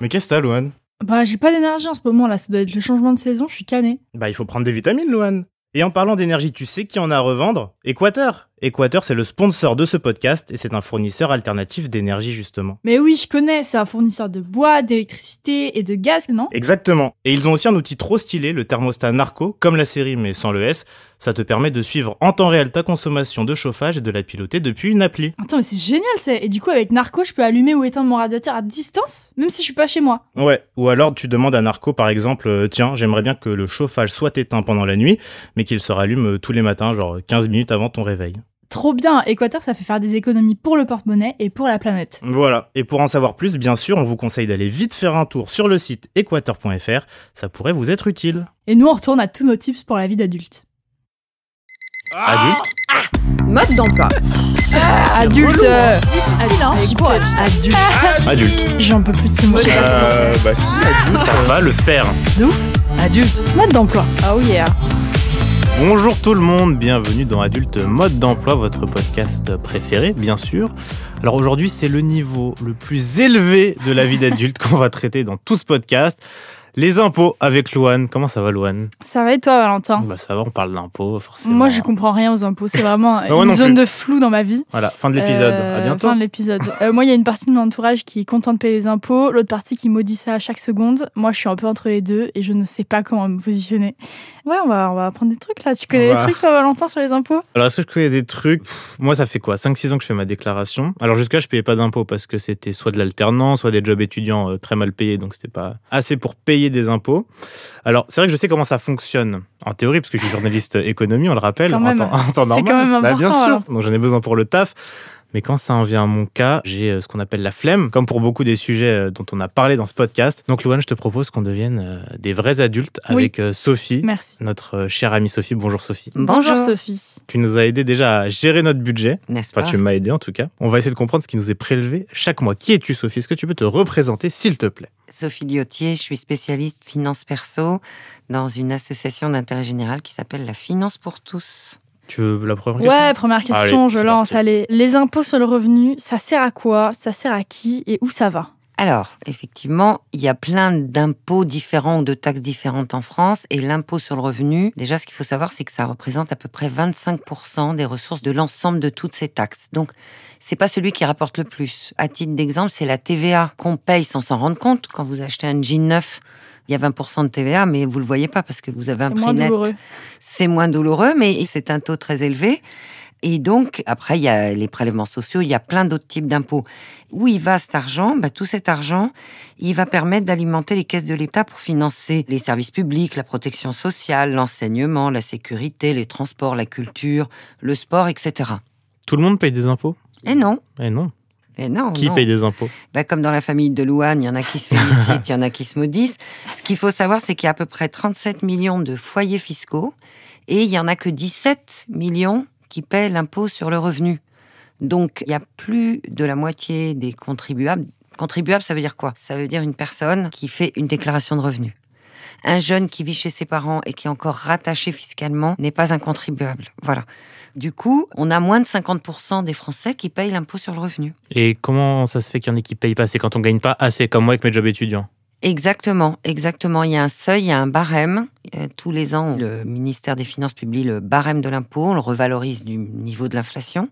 Mais qu'est-ce que t'as, Louane? Bah, j'ai pas d'énergie en ce moment là, ça doit être le changement de saison, je suis canée. Bah, il faut prendre des vitamines, Louane. Et en parlant d'énergie, tu sais qui en a à revendre? Équateur. Équateur, c'est le sponsor de ce podcast et c'est un fournisseur alternatif d'énergie, justement. Mais oui, je connais, c'est un fournisseur de bois, d'électricité et de gaz, non? Exactement. Et ils ont aussi un outil trop stylé, le thermostat Narco, comme la série mais sans le S. Ça te permet de suivre en temps réel ta consommation de chauffage et de la piloter depuis une appli. Attends, mais c'est génial ça. Et du coup, avec Narco, je peux allumer ou éteindre mon radiateur à distance, même si je suis pas chez moi. Ouais, ou alors tu demandes à Narco par exemple, tiens, j'aimerais bien que le chauffage soit éteint pendant la nuit, mais qu'il se rallume tous les matins, genre 15 minutes avant ton réveil. Trop bien, Équateur, ça fait faire des économies pour le porte-monnaie et pour la planète. Voilà, et pour en savoir plus, bien sûr, on vous conseille d'aller vite faire un tour sur le site équateur.fr, ça pourrait vous être utile. Et nous, on retourne à tous nos tips pour la vie d'adulte. Adulte? Mode d'emploi. Adulte, Difficile, hein. avec courage. Adulte. J'en peux plus de ce mot. Bah si, adulte, ça va le faire. De ouf. Adulte, mode d'emploi. Oh yeah. Bonjour tout le monde, bienvenue dans Adulte Mode d'Emploi, votre podcast préféré, bien sûr. Alors aujourd'hui, c'est le niveau le plus élevé de la vie d'adulte qu'on va traiter dans tout ce podcast. Les impôts avec Louane. Comment ça va, Louane? Ça va et toi, Valentin? Bah ça va, on parle d'impôts, forcément. Moi, je comprends rien aux impôts. C'est vraiment moi une non zone plus. de flou dans ma vie. Voilà, fin de l'épisode. À bientôt. Fin de l'épisode. Moi, il y a une partie de mon entourage qui est content de payer les impôts, l'autre partie qui maudit ça à chaque seconde. Moi, je suis un peu entre les deux et je ne sais pas comment me positionner. Ouais, on va apprendre des trucs là. Tu connais des trucs, toi, Valentin, sur les impôts? Alors, est-ce que je connais des trucs? Moi, ça fait quoi? 5-6 ans que je fais ma déclaration. Alors, jusqu'à je payais pas d'impôts parce que c'était soit de l'alternance, soit des jobs étudiants très mal payés, donc c'était pas assez pour payer des impôts. Alors, c'est vrai que je sais comment ça fonctionne en théorie, parce que je suis journaliste économie, on le rappelle, Quand même. en temps normal. C'est quand même important, Bien sûr, alors. donc j'en ai besoin pour le taf. Mais quand ça en vient à mon cas, j'ai ce qu'on appelle la flemme, comme pour beaucoup des sujets dont on a parlé dans ce podcast. Donc, Louane, je te propose qu'on devienne des vrais adultes avec Sophie, Merci. notre chère amie Sophie. Bonjour Sophie. Bonjour, Sophie. Tu nous as aidé déjà à gérer notre budget. N'est-ce Enfin, pas? tu m'as aidé en tout cas. On va essayer de comprendre ce qui nous est prélevé chaque mois. Qui es-tu, Sophie? Est-ce que tu peux te représenter, s'il te plaît? Sophie Liotier, je suis spécialiste finance perso dans une association d'intérêt général qui s'appelle la Finance pour tous. Tu veux la première question? Ouais, première question, Allez, je c'est lance. parti. Allez, les impôts sur le revenu, ça sert à quoi? Ça sert à qui? Et où ça va? Alors, effectivement, il y a plein d'impôts différents ou de taxes différentes en France. Et l'impôt sur le revenu, déjà, ce qu'il faut savoir, c'est que ça représente à peu près 25% des ressources de l'ensemble de toutes ces taxes. Donc, c'est pas celui qui rapporte le plus. À titre d'exemple, c'est la TVA qu'on paye sans s'en rendre compte. Quand vous achetez un jean neuf, il y a 20% de TVA, mais vous le voyez pas parce que vous avez un C'est prix moins net. douloureux. C'est moins douloureux, mais c'est un taux très élevé. Et donc, après, il y a les prélèvements sociaux, il y a plein d'autres types d'impôts. Où il va cet argent? Tout cet argent, il va permettre d'alimenter les caisses de l'État pour financer les services publics, la protection sociale, l'enseignement, la sécurité, les transports, la culture, le sport, etc. Tout le monde paye des impôts? Et non. Eh non. Et non. Qui non. paye des impôts? Comme dans la famille de Louane, il y en a qui se félicitent, il y en a qui se maudissent. Ce qu'il faut savoir, c'est qu'il y a à peu près 37 millions de foyers fiscaux et il y en a que 17 millions qui paient l'impôt sur le revenu. Donc, il y a plus de la moitié des contribuables. Contribuable, ça veut dire quoi? Ça veut dire une personne qui fait une déclaration de revenus. Un jeune qui vit chez ses parents et qui est encore rattaché fiscalement n'est pas un contribuable. Voilà. Du coup, on a moins de 50% des Français qui payent l'impôt sur le revenu. Et comment ça se fait qu'il y en ait qui payent pas? C'est quand on gagne pas assez, comme moi avec mes jobs étudiants. Exactement. Il y a un seuil, il y a un barème. Tous les ans, le ministère des Finances publie le barème de l'impôt. On le revalorise du niveau de l'inflation.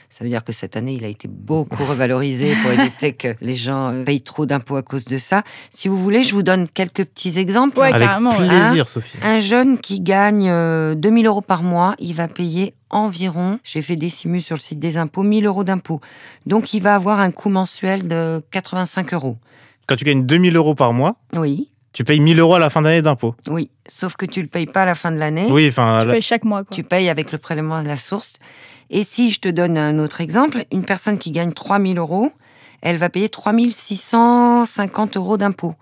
Ça veut dire que cette année, il a été beaucoup revalorisé pour éviter que les gens payent trop d'impôts à cause de ça. Si vous voulez, je vous donne quelques petits exemples. Ouais, Avec carrément, ouais. plaisir, Sophie. Un jeune qui gagne 2 000 euros par mois, il va payer environ, j'ai fait des simus sur le site des impôts, 1 000 euros d'impôts. Donc, il va avoir un coût mensuel de 85 euros. Quand tu gagnes 2000 euros par mois, Oui, tu payes 1000 euros à la fin d'année d'impôts. oui. Sauf que tu le payes pas à la fin de l'année. Oui, enfin... Tu payes chaque mois, quoi. Tu payes avec le prélèvement de la source. Et si je te donne un autre exemple, une personne qui gagne 3 000 euros, elle va payer 3 650 euros d'impôts.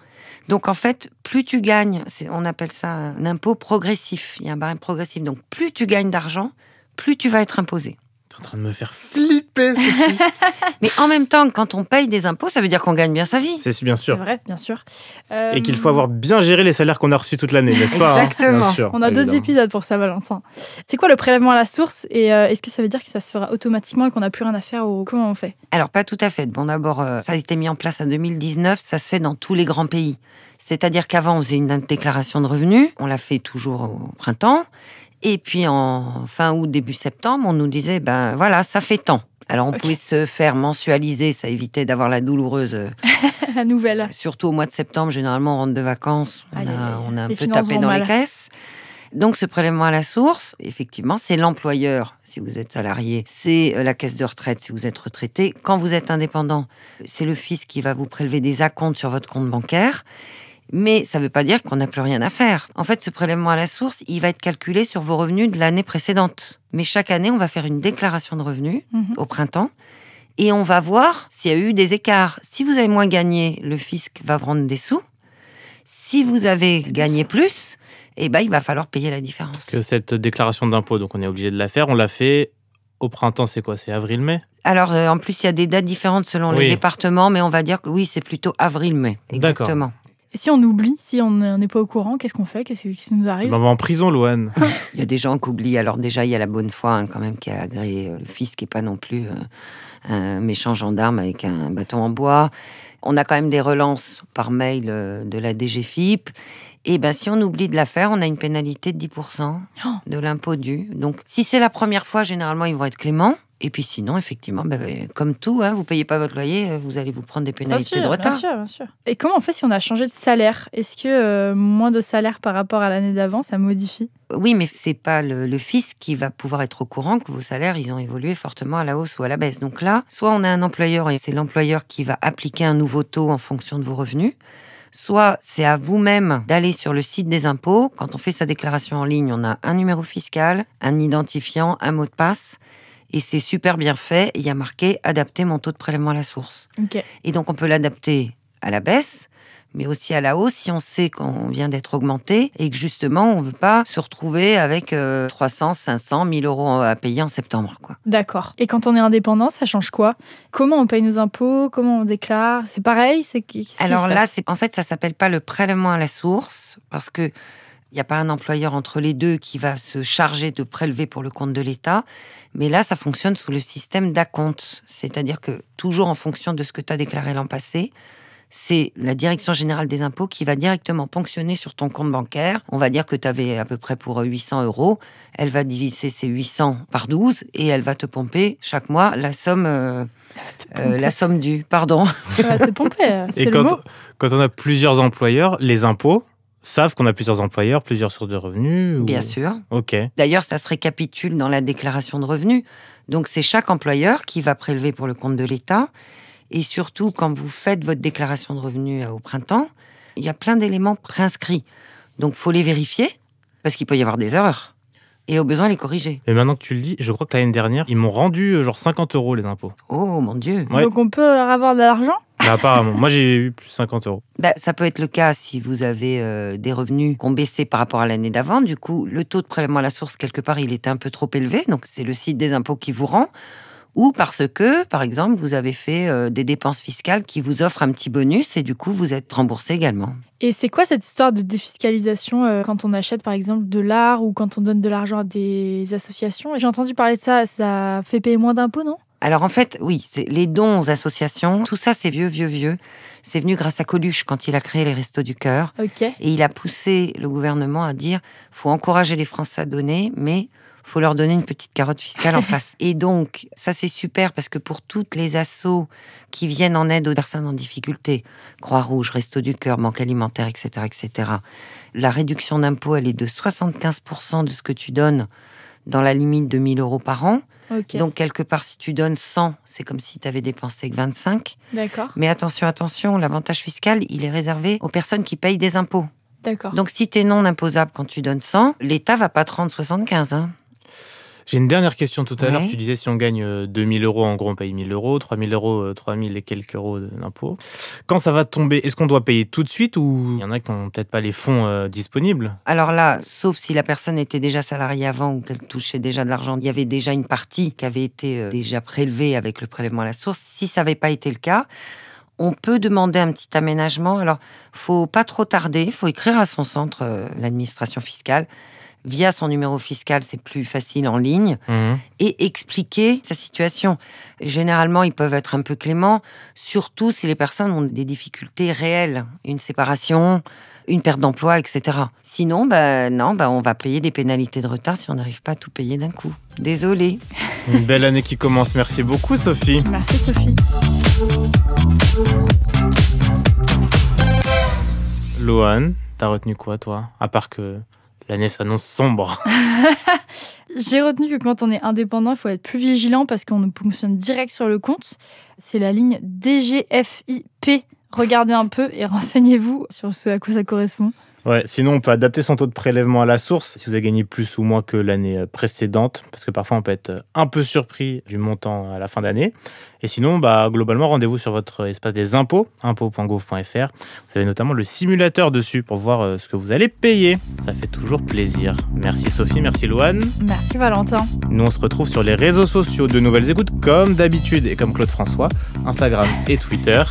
Donc en fait, plus tu gagnes, on appelle ça un impôt progressif, il y a un barème progressif, donc plus tu gagnes d'argent, plus tu vas être imposé. T'es en train de me faire flipper, Sophie. Mais en même temps, quand on paye des impôts, ça veut dire qu'on gagne bien sa vie. C'est bien C'est sûr. vrai, bien sûr. Et qu'il faut avoir bien géré les salaires qu'on a reçus toute l'année, n'est-ce pas? Exactement. Bien sûr, On a d'autres évidemment. épisodes pour ça, Valentin. C'est quoi le prélèvement à la source et est-ce que ça veut dire que ça se fera automatiquement et qu'on n'a plus rien à faire ou comment on fait? Alors, pas tout à fait. Bon, d'abord, ça a été mis en place en 2019, ça se fait dans tous les grands pays. C'est-à-dire qu'avant, on faisait une déclaration de revenus, on l'a fait toujours au printemps, et puis en fin août, début septembre, on nous disait, ben voilà, ça fait tant. Alors, on pouvait se faire mensualiser, ça évitait d'avoir la douloureuse. La nouvelle. Surtout au mois de septembre, généralement, on rentre de vacances, on a un les peu finances tapé vont dans mal. les caisses. Donc, ce prélèvement à la source, effectivement, c'est l'employeur, si vous êtes salarié, c'est la caisse de retraite, si vous êtes retraité. Quand vous êtes indépendant, c'est le fisc qui va vous prélever des acomptes sur votre compte bancaire. Mais ça ne veut pas dire qu'on n'a plus rien à faire. En fait, ce prélèvement à la source, il va être calculé sur vos revenus de l'année précédente. Mais chaque année, on va faire une déclaration de revenus au printemps et on va voir s'il y a eu des écarts. Si vous avez moins gagné, le fisc va vous rendre des sous. Si vous avez gagné plus, eh ben, il va falloir payer la différence. Parce que cette déclaration d'impôt, donc on est obligé de la faire. On l'a fait au printemps, c'est quoi? C'est avril-mai? Alors, en plus, il y a des dates différentes selon les Oui. départements, mais on va dire que oui, c'est plutôt avril-mai. D'accord. Exactement. Et si on oublie, si on n'est pas au courant, qu'est-ce qu'on fait? Qu'est-ce qui nous arrive? Ben, on va en prison, Louane. Il y a des gens qui oublient. Alors déjà, il y a la bonne foi quand même qui a agréé le fisc, qui n'est pas non plus un méchant gendarme avec un bâton en bois. On a quand même des relances par mail de la DGFiP. Et ben, si on oublie de la faire, on a une pénalité de 10% de l'impôt dû. Donc, si c'est la première fois, généralement, ils vont être cléments. Et puis sinon, effectivement, comme tout, vous ne payez pas votre loyer, vous allez vous prendre des pénalités de retard. Bien sûr, bien sûr. Et comment on fait si on a changé de salaire? Est-ce que moins de salaire par rapport à l'année d'avant, ça modifie? Oui, mais c'est pas le fisc qui va pouvoir être au courant que vos salaires, ils ont évolué fortement à la hausse ou à la baisse. Donc là, soit on a un employeur et c'est l'employeur qui va appliquer un nouveau taux en fonction de vos revenus, soit c'est à vous-même d'aller sur le site des impôts. Quand on fait sa déclaration en ligne, on a un numéro fiscal, un identifiant, un mot de passe. Et c'est super bien fait. Il y a marqué « Adapter mon taux de prélèvement à la source ». Ok. Et donc, on peut l'adapter à la baisse, mais aussi à la hausse si on sait qu'on vient d'être augmenté et que justement, on ne veut pas se retrouver avec 300, 500, 1000 euros à payer en septembre, quoi. D'accord. Et quand on est indépendant, ça change quoi? Comment on paye nos impôts? Comment on déclare? C'est pareil? Alors là, en fait, ça ne s'appelle pas le prélèvement à la source parce que il n'y a pas un employeur entre les deux qui va se charger de prélever pour le compte de l'État. Mais là, ça fonctionne sous le système d'acompte. C'est-à-dire que, toujours en fonction de ce que tu as déclaré l'an passé, c'est la Direction générale des impôts qui va directement ponctionner sur ton compte bancaire. On va dire que tu avais à peu près pour 800 euros. Elle va diviser ces 800 par 12 et elle va te pomper chaque mois la somme due. Pardon. Ça va te pomper, c'est Et le mot. quand on a plusieurs employeurs, les impôts savent qu'on a plusieurs employeurs, plusieurs sources de revenus Bien sûr. Ok. D'ailleurs, ça se récapitule dans la déclaration de revenus. Donc, c'est chaque employeur qui va prélever pour le compte de l'État. Et surtout, quand vous faites votre déclaration de revenus au printemps, il y a plein d'éléments préinscrits. Donc, il faut les vérifier, parce qu'il peut y avoir des erreurs. Et au besoin, les corriger. Et maintenant que tu le dis, je crois que l'année dernière, ils m'ont rendu genre 50 euros les impôts. Oh, mon Dieu. Ouais. Donc on peut avoir de l'argent? Bah, apparemment. Moi, j'ai eu plus 50 euros. Ça peut être le cas si vous avez des revenus qui ont baissé par rapport à l'année d'avant. Du coup, le taux de prélèvement à la source, quelque part, il était un peu trop élevé. Donc, c'est le site des impôts qui vous rend. Ou parce que, par exemple, vous avez fait des dépenses fiscales qui vous offrent un petit bonus et du coup, vous êtes remboursé également. Et c'est quoi cette histoire de défiscalisation quand on achète, par exemple, de l'art ou quand on donne de l'argent à des associations? J'ai entendu parler de ça, ça fait payer moins d'impôts, non? Alors en fait, oui, c'est les dons aux associations, tout ça c'est vieux. C'est venu grâce à Coluche quand il a créé les Restos du Cœur. Ok. Et il a poussé le gouvernement à dire, faut encourager les Français à donner, mais faut leur donner une petite carotte fiscale en face. Et donc, ça c'est super parce que pour toutes les assos qui viennent en aide aux personnes en difficulté, Croix-Rouge, Restos du Cœur, Banque Alimentaire, etc., la réduction d'impôt, elle est de 75% de ce que tu donnes dans la limite de 1 000 euros par an. Ok. Donc, quelque part, si tu donnes 100, c'est comme si tu avais dépensé que 25. D'accord. Mais attention, l'avantage fiscal, il est réservé aux personnes qui payent des impôts. D'accord. Donc, si tu es non imposable quand tu donnes 100, l'État va pas te rendre 75. Hein. J'ai une dernière question tout à l'heure. Ouais. Tu disais si on gagne 2000 euros, en gros, on paye 1000 euros, 3000 euros, 3000 et quelques euros d'impôts. Quand ça va tomber, est-ce qu'on doit payer tout de suite ou il y en a qui n'ont peut-être pas les fonds disponibles? Alors là, sauf si la personne était déjà salariée avant ou qu'elle touchait déjà de l'argent, il y avait déjà une partie qui avait été déjà prélevée avec le prélèvement à la source. Si ça n'avait pas été le cas, on peut demander un petit aménagement. Alors, faut pas trop tarder, faut écrire à son centre, l'administration fiscale. Via son numéro fiscal, c'est plus facile en ligne, et expliquer sa situation. Généralement, ils peuvent être un peu cléments, surtout si les personnes ont des difficultés réelles, une séparation, une perte d'emploi, etc. Sinon, on va payer des pénalités de retard si on n'arrive pas à tout payer d'un coup. Désolée. Une belle année qui commence. Merci beaucoup, Sophie. Merci, Sophie. Louane, t'as retenu quoi, toi? À part que l'année s'annonce sombre. J'ai retenu que quand on est indépendant, il faut être plus vigilant parce qu'on nous ponctionne direct sur le compte. C'est la ligne DGFIP. Regardez un peu et renseignez-vous sur ce à quoi ça correspond. Ouais, sinon on peut adapter son taux de prélèvement à la source si vous avez gagné plus ou moins que l'année précédente, parce que parfois on peut être un peu surpris du montant à la fin d'année. Et sinon, globalement, rendez-vous sur votre espace des impôts, impôts.gouv.fr. Vous avez notamment le simulateur dessus pour voir ce que vous allez payer. Ça fait toujours plaisir. Merci Sophie, merci Louane. Merci Valentin. Nous on se retrouve sur les réseaux sociaux de Nouvelles Écoutes comme d'habitude et comme Claude François, Instagram et Twitter.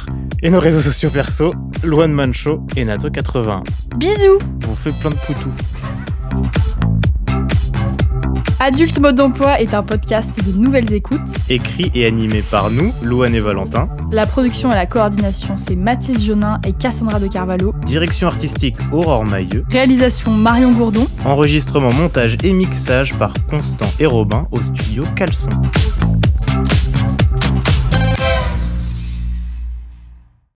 Et nos réseaux sociaux perso, Louane Mancho et Nato80. Bisous. Vous faites plein de poutous. Adulte Mode d'Emploi est un podcast de Nouvelles Écoutes. Écrit et animé par nous, Louane et Valentin. La production et la coordination, c'est Mathilde Jonin et Cassandra de Carvalho. Direction artistique, Aurore Mailleux. Réalisation, Marion Gourdon. Enregistrement, montage et mixage par Constant et Robin au studio Caleçon.